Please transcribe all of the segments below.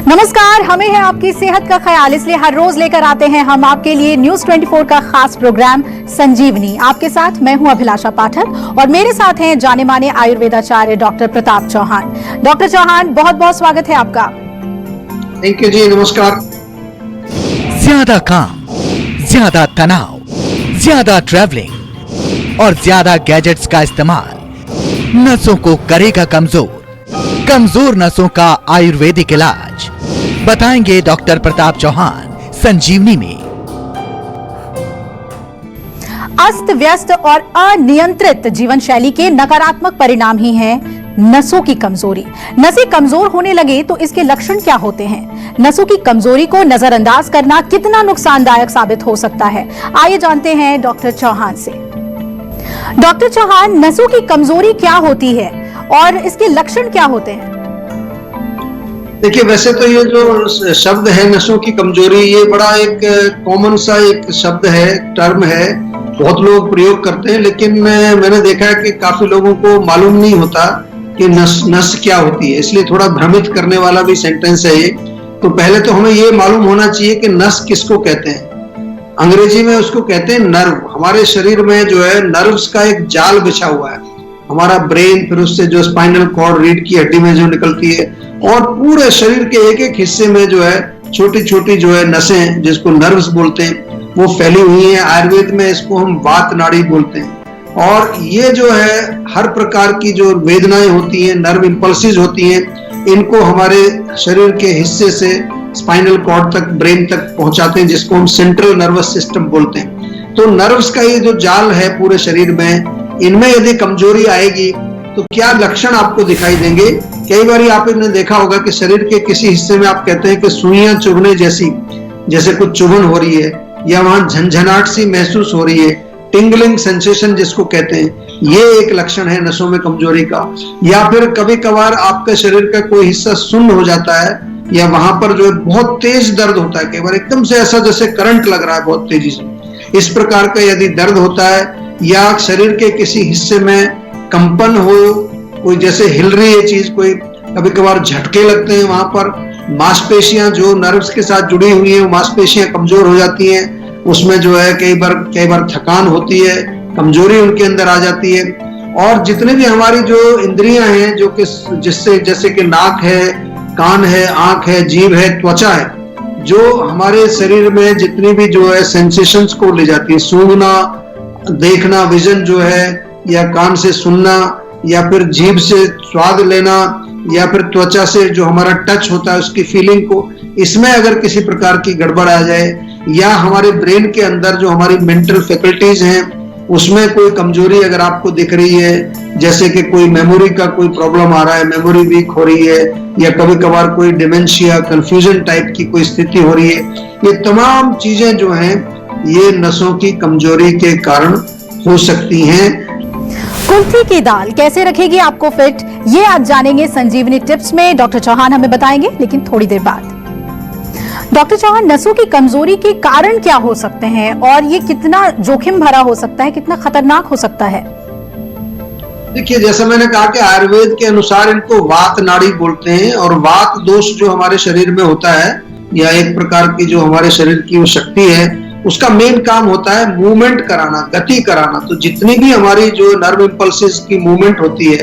नमस्कार, हमें है आपकी सेहत का ख्याल, इसलिए हर रोज लेकर आते हैं हम आपके लिए न्यूज 24 का खास प्रोग्राम संजीवनी। आपके साथ मैं हूं अभिलाषा पाठक और मेरे साथ हैं जाने माने आयुर्वेदाचार्य डॉक्टर प्रताप चौहान। डॉक्टर चौहान, बहुत बहुत स्वागत है आपका। थैंक यू जी, नमस्कार। ज्यादा काम, ज्यादा तनाव, ज्यादा ट्रैवलिंग और ज्यादा गैजेट्स का इस्तेमाल नसों को करेगा कमजोर। कमजोर नसों का आयुर्वेदिक इलाज बताएंगे डॉक्टर प्रताप चौहान संजीवनी में। अस्त व्यस्त और अनियंत्रित जीवन शैली के नकारात्मक परिणाम ही हैं नसों की कमजोरी। नसें कमजोर होने लगे तो इसके लक्षण क्या होते हैं? नसों की कमजोरी को नजरअंदाज करना कितना नुकसानदायक साबित हो सकता है? आइए जानते हैं डॉक्टर चौहान से। डॉक्टर चौहान, नसों की कमजोरी क्या होती है और इसके लक्षण क्या होते हैं? देखिए, वैसे तो ये जो शब्द है नसों की कमजोरी, ये बड़ा एक कॉमन सा एक शब्द है, टर्म है, बहुत लोग प्रयोग करते हैं, लेकिन मैंने देखा है कि काफी लोगों को मालूम नहीं होता कि नस क्या होती है, इसलिए थोड़ा भ्रमित करने वाला भी सेंटेंस है ये। तो पहले तो हमें ये मालूम होना चाहिए कि नस किसको कहते हैं। अंग्रेजी में उसको कहते हैं नर्व। हमारे शरीर में जो है नर्व्स का एक जाल बिछा हुआ है। हमारा ब्रेन, फिर उससे जो स्पाइनल कॉर्ड, रीढ़ की हड्डी में जो निकलती है, और पूरे शरीर के एक एक हिस्से में जो है छोटी छोटी जो है नसें, जिसको नर्व्स बोलते हैं, वो फैली हुई हैं। आयुर्वेद में इसको हम वात नाड़ी बोलते हैं। और ये जो है हर प्रकार की जो वेदनाएं होती हैं, नर्व इंपल्सेस होती हैं, इनको हमारे शरीर के हिस्से से स्पाइनल कॉर्ड तक, ब्रेन तक पहुंचाते हैं, जिसको हम सेंट्रल नर्वस सिस्टम बोलते हैं। तो नर्व्स का ये जो जाल है पूरे शरीर में, इनमें यदि कमजोरी आएगी तो क्या लक्षण आपको दिखाई देंगे? कई बार आपने देखा होगा कि शरीर के किसी हिस्से में आप कहते हैं कि सुइयां चुभने जैसी, जैसे कुछ चुभन हो रही है, या वहां झंझनाहट सी महसूस हो रही है, टिंगलिंग सेंसेशन जिसको कहते हैं, ये एक लक्षण है नसों में कमजोरी का। या फिर कभी कभार आपके शरीर का कोई हिस्सा सुन्न हो जाता है, या वहां पर जो बहुत तेज दर्द होता है, कई बार एकदम से ऐसा जैसे करंट लग रहा है बहुत तेजी से, इस प्रकार का यदि दर्द होता है, या शरीर के किसी हिस्से में कंपन हो, कोई जैसे हिल रही है चीज, कोई कभी कभार झटके लगते हैं, वहां पर मांसपेशियां जो नर्व्स के साथ जुड़ी हुई हैं, वो मांसपेशियां कमजोर हो जाती हैं, उसमें जो है कई बार थकान होती है, कमजोरी उनके अंदर आ जाती है। और जितने भी हमारी जो इंद्रियां हैं, जो कि जिससे जैसे कि नाक है, कान है, आंख है, जीभ है, त्वचा है, जो हमारे शरीर में जितनी भी जो है सेंसेशंस को ले जाती है, सूंघना, देखना, विजन जो है, या कान से सुनना, या फिर जीभ से स्वाद लेना, या फिर त्वचा से जो हमारा टच होता है उसकी फीलिंग को, इसमें अगर किसी प्रकार की गड़बड़ आ जाए, या हमारे ब्रेन के अंदर जो हमारी मेंटल फैकल्टीज हैं उसमें कोई कमजोरी अगर आपको दिख रही है, जैसे कि कोई मेमोरी का कोई प्रॉब्लम आ रहा है, मेमोरी वीक हो रही है, या कभी कभार कोई डिमेंशिया, कंफ्यूजन टाइप की कोई स्थिति हो रही है, ये तमाम चीजें जो हैं ये नसों की कमजोरी के कारण हो सकती हैं। कुल्थी की दाल कैसे रखेगी आपको फिट, ये आज जानेंगे संजीवनी टिप्स में। डॉक्टर चौहान हमें बताएंगे, लेकिन थोड़ी देर बाद। डॉक्टर चौहान, नसों की कमजोरी के कारण क्या हो सकते हैं और ये कितना जोखिम भरा हो सकता है, कितना खतरनाक हो सकता है? देखिए, जैसा मैंने कहा कि आयुर्वेद के अनुसार इनको वात नाड़ी बोलते हैं, और वात दोष जो हमारे शरीर में होता है, या एक प्रकार की जो हमारे शरीर की वो शक्ति है, उसका मेन काम होता है मूवमेंट कराना, गति कराना। तो जितनी भी हमारी जो नर्व इंपल्सेस की मूवमेंट होती है,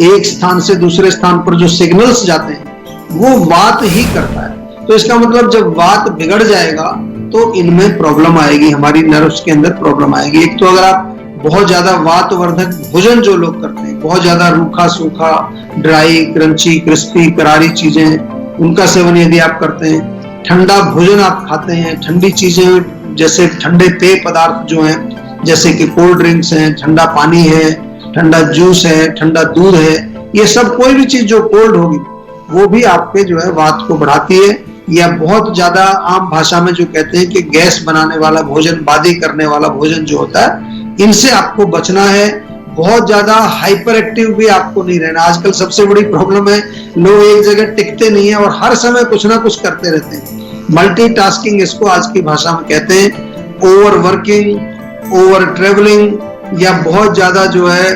एक स्थान से दूसरे स्थान पर जो सिग्नल्स जाते हैं, वो वात ही करता है। तो इसका मतलब जब वात बिगड़ जाएगा तो इनमें प्रॉब्लम आएगी, हमारी नर्व्स के अंदर प्रॉब्लम आएगी। एक तो अगर आप बहुत ज्यादा वातवर्धक भोजन जो लोग करते हैं, बहुत ज्यादा रूखा सूखा, ड्राई, क्रंची, क्रिस्पी, करारी चीजें, उनका सेवन यदि आप करते हैं, ठंडा भोजन आप खाते हैं, ठंडी चीजें जैसे ठंडे पेय पदार्थ जो हैं, जैसे कि कोल्ड ड्रिंक्स हैं, ठंडा पानी है, ठंडा जूस है, ठंडा दूध है, ये सब कोई भी चीज जो कोल्ड होगी वो भी आपके जो है वात को बढ़ाती है। या बहुत ज्यादा आम भाषा में जो कहते हैं कि गैस बनाने वाला भोजन, बादी करने वाला भोजन जो होता है, इनसे आपको बचना है। बहुत ज्यादा हाइपर एक्टिव भी आपको नहीं रहना। आजकल सबसे बड़ी प्रॉब्लम है, लोग एक जगह टिकते नहीं है और हर समय कुछ ना कुछ करते रहते हैं। मल्टीटास्किंग इसको आज की भाषा में कहते हैं। ओवर वर्किंग, ओवर ट्रेवलिंग, या बहुत ज्यादा जो है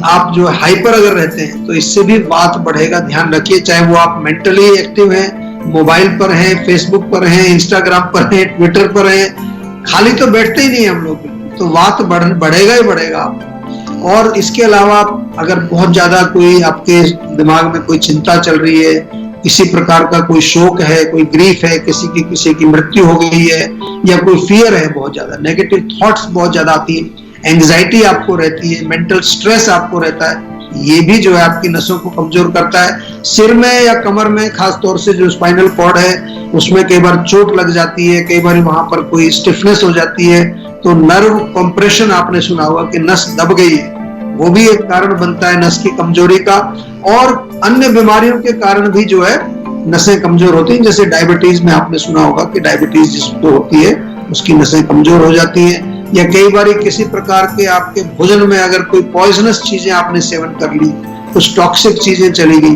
आप जो हाइपर अगर रहते हैं तो इससे भी बात बढ़ेगा। ध्यान रखिए, चाहे वो आप मेंटली एक्टिव हैं मोबाइल पर हैं, फेसबुक पर हैं, इंस्टाग्राम पर हैं, ट्विटर पर हैं, खाली तो बैठते ही नहीं हम लोग, तो वात बढ़ेगा ही बढ़ेगा। और इसके अलावा अगर बहुत ज्यादा कोई आपके दिमाग में कोई चिंता चल रही है, किसी प्रकार का कोई शोक है, कोई ग्रीफ है, किसी की मृत्यु हो गई है, या कोई फियर है, बहुत ज्यादा नेगेटिव थॉट्स बहुत ज्यादा आती है, एंग्जाइटी आपको रहती है, मेंटल स्ट्रेस आपको रहता है, ये भी जो है आपकी नसों को कमजोर करता है। सिर में या कमर में खास तौर से जो स्पाइनल कॉर्ड है उसमें कई बार चोट लग जाती है, कई बार वहां पर कोई स्टिफनेस हो जाती है, तो नर्व कंप्रेशन आपने सुना होगा कि नस दब गई है, वो भी एक कारण बनता है नस की कमजोरी का। और अन्य बीमारियों के कारण भी जो है नसें कमजोर होती हैं, जैसे डायबिटीज में आपने सुना होगा कि डायबिटीज जिसको होती है उसकी नसें कमजोर हो जाती हैं, या कई बार किसी प्रकार के आपके भोजन में अगर कोई पॉइजनस चीजें आपने सेवन कर ली, कुछ टॉक्सिक चीजें चली गई,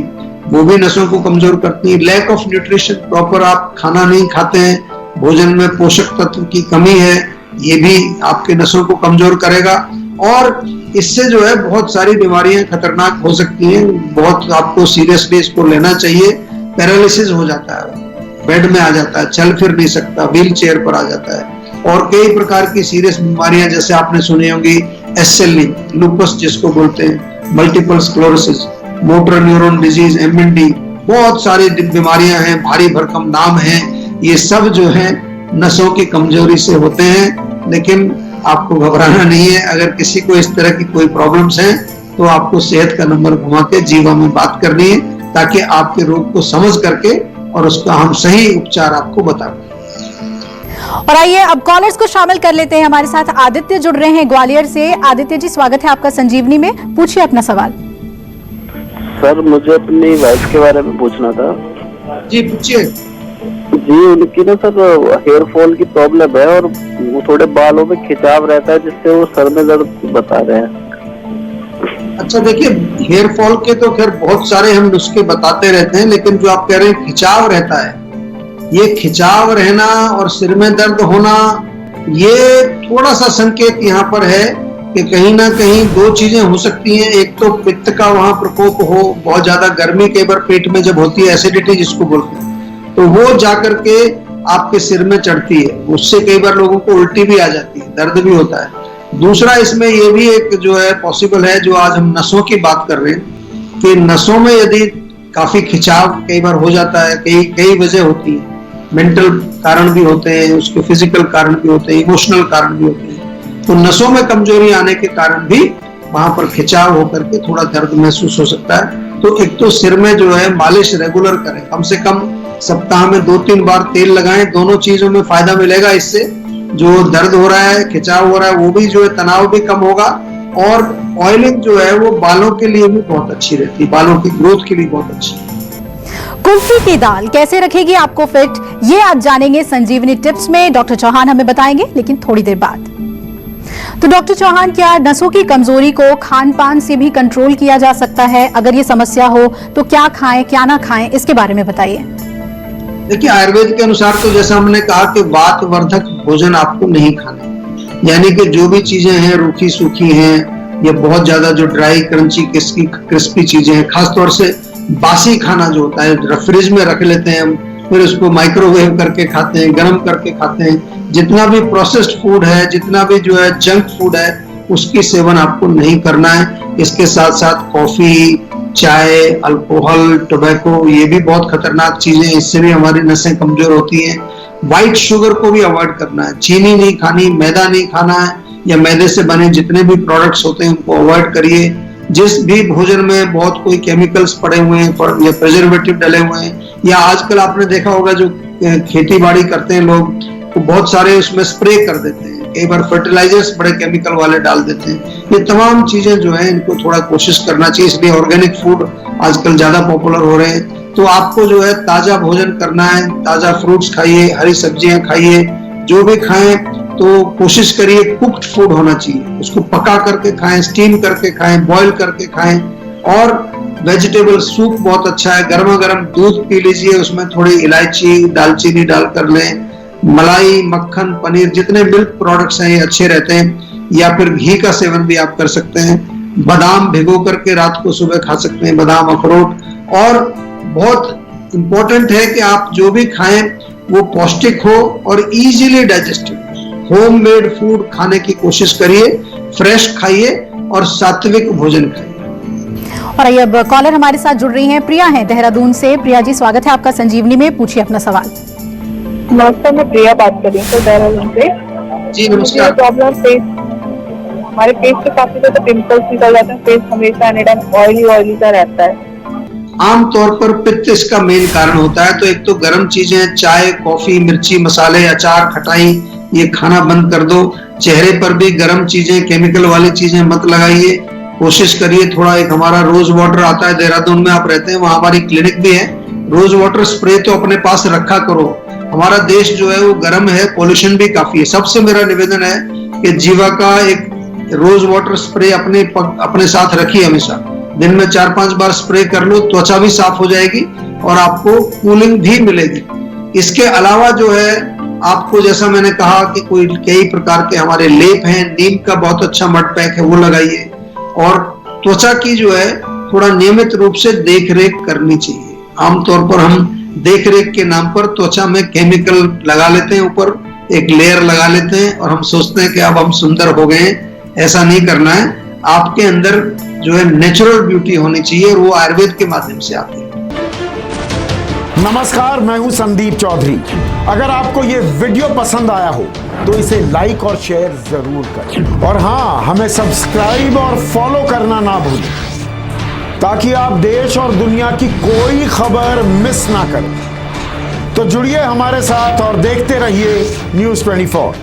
वो भी नसों को कमजोर करती है। लैक ऑफ न्यूट्रिशन, प्रॉपर आप खाना नहीं खाते हैं, भोजन में पोषक तत्व की कमी है, ये भी आपके नसों को कमजोर करेगा। और इससे जो है बहुत सारी बीमारियां खतरनाक हो सकती हैं, बहुत आपको सीरियसली इसको लेना चाहिए। पैरालिसिस हो जाता है, बेड में आ जाता है, चल फिर नहीं सकता, व्हील चेयर पर आ जाता है, और कई प्रकार की सीरियस बीमारियां जैसे आपने सुनी होंगी SLE, लूपस जिसको बोलते हैं, multiple sclerosis, motor neuron disease, MND, बहुत सारी बीमारियां हैं, भारी भरकम नाम हैं, ये सब जो है नसों की कमजोरी से होते हैं। लेकिन आपको घबराना नहीं है, अगर किसी को इस तरह की कोई प्रॉब्लम्स हैं तो आपको सेहत का नंबर घुमा के जीवा में बात करनी है, ताकि आपके रोग को समझ करके और उसका हम सही उपचार आपको बता दें। और आइए अब कॉलर्स को शामिल कर लेते हैं। हमारे साथ आदित्य जुड़ रहे हैं ग्वालियर से। आदित्य जी, स्वागत है आपका संजीवनी में, पूछिए अपना सवाल। सर, मुझे अपनी वाइफ के बारे में पूछना था। जी पूछिए। जी, उनकी ना सर हेयर फॉल की प्रॉब्लम है, और वो थोड़े बालों में खिंचाव रहता है, जिससे वो सर में दर्द बता रहे हैं। अच्छा देखिए, हेयर फॉल के तो खैर बहुत सारे हम नुस्खे बताते रहते हैं, लेकिन जो आप कह रहे हैं खिंचाव रहता है, ये खिंचाव रहना और सिर में दर्द होना, ये थोड़ा सा संकेत यहाँ पर है कि कहीं ना कहीं दो चीजें हो सकती हैं। एक तो पित्त का वहां प्रकोप हो, बहुत ज्यादा गर्मी कई बार पेट में जब होती है, एसिडिटी जिसको बोलते हैं, तो वो जाकर के आपके सिर में चढ़ती है, उससे कई बार लोगों को उल्टी भी आ जाती है, दर्द भी होता है। दूसरा इसमें ये भी एक जो है पॉसिबल है, जो आज हम नसों की बात कर रहे हैं, कि नसों में यदि काफी खिंचाव कई बार हो जाता है, कई वजह होती है, मेंटल कारण भी होते हैं, उसके फिजिकल कारण भी होते हैं, इमोशनल कारण भी होते हैं, तो नसों में कमजोरी आने के कारण भी वहां पर खिंचाव होकर के थोड़ा दर्द महसूस हो सकता है। तो एक तो सिर में जो है मालिश रेगुलर करें, कम से कम सप्ताह में 2-3 बार तेल लगाएं, दोनों चीजों में फायदा मिलेगा। इससे जो दर्द हो रहा है, खिंचाव हो रहा है, वो भी जो है तनाव भी कम होगा, और ऑयलिंग जो है वो बालों के लिए भी बहुत अच्छी रहती है, बालों की ग्रोथ के लिए बहुत अच्छी है। कुल्फी की दाल कैसे रखेगी आपको फिट, ये आज जानेंगे संजीवनी टिप्स में। डॉक्टर चौहान हमें बताएंगे, लेकिन थोड़ी देर बाद। तो डॉक्टर चौहान, क्या नसों की कमजोरी को खान पान से भी कंट्रोल किया जा सकता है? अगर ये समस्या हो तो क्या खाएं क्या ना खाएं, इसके बारे में बताइए। देखिए, आयुर्वेद के अनुसार तो जैसा हमने कहा कि वात वर्धक भोजन आपको नहीं खाना, यानी कि जो भी चीजें हैं रूखी सूखी हैं, या बहुत ज्यादा जो ड्राई क्रंची क्रिस्पी चीजें हैं, खासतौर से बासी खाना जो होता है फ्रिज में रख लेते हैं हम, फिर उसको माइक्रोवेव करके खाते हैं, गर्म करके खाते हैं, जितना भी प्रोसेस्ड फूड है, जितना भी जो है जंक फूड है, उसकी सेवन आपको नहीं करना है। इसके साथ साथ कॉफी, चाय, अल्कोहल, टोबैको, ये भी बहुत खतरनाक चीजें, इससे भी हमारी नसें कमजोर होती हैं। व्हाइट शुगर को भी अवॉइड करना है, चीनी नहीं खानी, मैदा नहीं खाना है, या मैदे से बने जितने भी प्रोडक्ट्स होते हैं उनको अवॉइड करिए। जिस भी भोजन में बहुत कोई केमिकल्स पड़े हुए हैं या प्रिजर्वेटिव डले हुए हैं, या आजकल आपने देखा होगा जो खेती बाड़ी करते हैं लोग, वो बहुत सारे उसमें स्प्रे कर देते हैं, कई बार फर्टिलाइजर्स बड़े केमिकल वाले डाल देते हैं। ये तमाम चीजें जो है इनको थोड़ा कोशिश करना चाहिए, इसलिए ऑर्गेनिक फूड आजकल ज्यादा पॉपुलर हो रहे हैं। तो आपको जो है ताजा भोजन करना है, ताजा फ्रूट्स खाइए, हरी सब्जियां खाइए, जो भी खाएं तो कोशिश करिए कुक्ड फूड होना चाहिए, उसको पका करके खाएं, स्टीम करके खाएं, बॉईल करके खाएं। और वेजिटेबल सूप बहुत अच्छा है, गर्मा गर्म दूध पी लीजिए, उसमें थोड़ी इलायची दालचीनी डाल कर लें। मलाई, मक्खन, पनीर, जितने मिल्क प्रोडक्ट्स हैं ये अच्छे रहते हैं, या फिर घी का सेवन भी आप कर सकते हैं। बादाम भिगो करके रात को सुबह खा सकते हैं, बादाम, अखरोट। और बहुत इम्पोर्टेंट है कि आप जो भी खाएं वो पौष्टिक हो और इजीली डाइजेस्टेड। होममेड फूड खाने की कोशिश करिए, फ्रेश खाइए और सात्विक भोजन खाइए। और आइए अब कॉलर हमारे साथ जुड़ रही हैं, प्रिया हैं देहरादून से। प्रिया जी, स्वागत है आपका संजीवनी में, पूछिए अपना सवाल। नमस्कार, मैं प्रिया बात कर रही हूँ सर देहरादून से। जी नमस्कार। प्रॉब्लम फेस, हमारे फेस पे काफी ज्यादा पिंपल्स निकल जाते हैं, फेस हमेशा एनीटाइम ऑयली सा रहता है। आमतौर पर पित्त इसका मेन कारण होता है। तो एक तो गर्म चीजें, चाय, कॉफी, मिर्ची, मसाले, अचार, खटाई, ये खाना बंद कर दो। चेहरे पर भी गर्म चीजें, केमिकल वाली चीजें मत लगाइए। कोशिश करिए थोड़ा, एक हमारा रोज वाटर आता है, देहरादून में आप रहते हैं, वहां हमारी क्लिनिक भी है। रोज वाटर स्प्रे तो अपने पास रखा करो। हमारा देश जो है वो गर्म है, पॉल्यूशन भी काफी है। सबसे मेरा निवेदन है कि जीवा का एक रोज वाटर स्प्रे अपने साथ रखिए हमेशा। दिन में 4-5 बार स्प्रे कर लो, त्वचा भी साफ हो जाएगी और आपको कूलिंग भी मिलेगी। इसके अलावा जो है आपको, जैसा मैंने कहा कि कई प्रकार के हमारे लेप हैं, नीम का बहुत अच्छा मड पैक है, वो लगाइए। और त्वचा की जो है थोड़ा नियमित रूप से देख रेख करनी चाहिए। आमतौर पर हम देख रेख के नाम पर त्वचा में केमिकल लगा लेते हैं, ऊपर एक लेयर लगा लेते हैं और हम सोचते हैं कि अब हम सुंदर हो गए। ऐसा नहीं करना है। आपके अंदर जो है नेचुरल ब्यूटी होनी चाहिए और वो आयुर्वेद के माध्यम से आती है। नमस्कार, मैं हूं संदीप चौधरी। अगर आपको ये वीडियो पसंद आया हो तो इसे लाइक और शेयर जरूर करें, और हाँ, हमें सब्सक्राइब और फॉलो करना ना भूलें ताकि आप देश और दुनिया की कोई खबर मिस ना करें। तो जुड़िए हमारे साथ और देखते रहिए News 24।